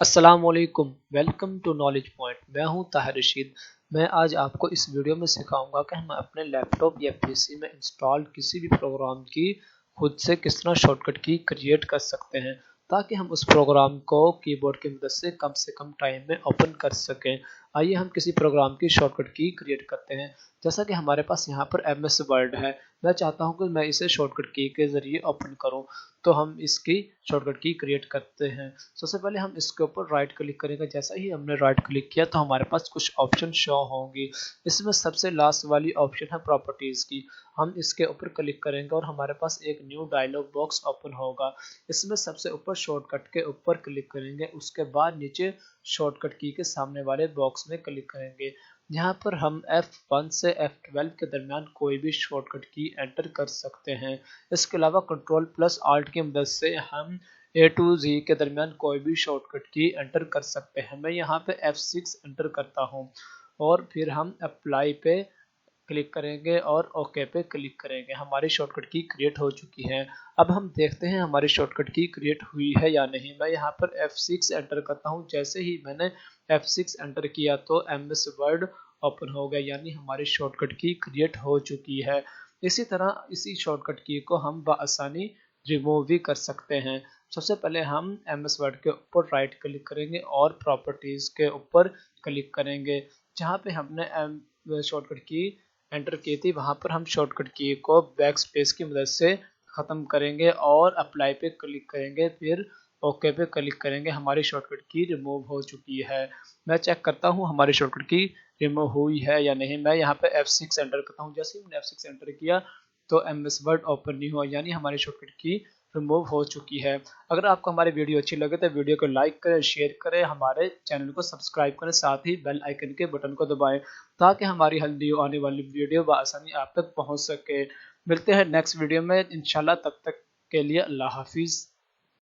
अस्सलामुअलैकुम, welcome to knowledge point. मैं हूं ताहिर रशीद। मैं आज आपको इस वीडियो में सिखाऊंगा कि हम अपने लैपटॉप या पीसी में इंस्टॉल किसी भी प्रोग्राम की खुद से किस तरह शॉर्टकट की क्रिएट कर सकते हैं ताकि हम उस प्रोग्राम को कीबोर्ड की मदद से कम टाइम में ओपन कर सकें। आइए हम किसी प्रोग्राम की शॉर्टकट की क्रिएट करते हैं। जैसा कि हमारे पास यहाँ पर MS वर्ड है, मैं चाहता हूँ कि मैं इसे शॉर्टकट की के ज़रिए ओपन करूँ, तो हम इसकी शॉर्टकट की क्रिएट करते हैं। सबसे पहले हम इसके ऊपर राइट क्लिक करेंगे। जैसा ही हमने राइट क्लिक किया तो हमारे पास कुछ ऑप्शन शो होंगी। इसमें सबसे लास्ट वाली ऑप्शन है प्रॉपर्टीज़ की। हम इसके ऊपर क्लिक करेंगे और हमारे पास एक न्यू डायलॉग बॉक्स ओपन होगा। इसमें सबसे ऊपर शॉर्टकट के ऊपर क्लिक करेंगे, उसके बाद नीचे शॉर्टकट की के सामने वाले बॉक्स में क्लिक करेंगे। यहाँ पर हम F1 से F12 के दरमियान कोई भी शॉर्टकट की एंटर कर सकते हैं। इसके अलावा कंट्रोल प्लस आल्ट की मदद से हम A to Z के दरमियान कोई भी शॉर्टकट की एंटर कर सकते हैं। मैं यहाँ पे F6 एंटर करता हूँ और फिर हम अप्लाई पे क्लिक करेंगे और ओके पे क्लिक करेंगे। हमारी शॉर्टकट की क्रिएट हो चुकी है। अब हम देखते हैं हमारी शॉर्टकट की क्रिएट हुई है या नहीं। मैं यहाँ पर F6 एंटर करता हूँ। जैसे ही मैंने F6 एंटर किया तो MS वर्ड ओपन हो गया, यानी हमारी शॉर्टकट की क्रिएट हो चुकी है। इसी तरह इसी शॉर्टकट की को हम बआसानी रिमूव भी कर सकते हैं। सबसे पहले हम MS वर्ड के ऊपर राइट क्लिक करेंगे और प्रॉपर्टीज़ के ऊपर क्लिक करेंगे। जहाँ पे हमने शॉर्टकट की एंटर की थी, वहाँ पर हम शॉर्टकट की को बैक स्पेस की मदद से ख़त्म करेंगे और अप्लाई पे क्लिक करेंगे, फिर ओके पे क्लिक करेंगे। हमारी शॉर्टकट की रिमूव हो चुकी है। मैं चेक करता हूँ हमारी शॉर्टकट की रिमूव हुई है या नहीं। मैं यहाँ पे F6 एंटर करता हूँ। जैसे ही मैंने F6 एंटर किया तो MS वर्ड ओपन नहीं हुआ, यानी हमारी शॉर्टकट की रिमूव हो चुकी है। अगर आपको हमारी वीडियो अच्छी लगे तो वीडियो को लाइक करें, शेयर करें, हमारे चैनल को सब्सक्राइब करें, साथ ही बेल आइकन के बटन को दबाएं ताकि हमारी हल्दी आने वाली वीडियो बआसानी आप तक पहुंच सके। मिलते हैं नेक्स्ट वीडियो में इंशाल्लाह, तब तक के लिए अल्लाह हाफिज़।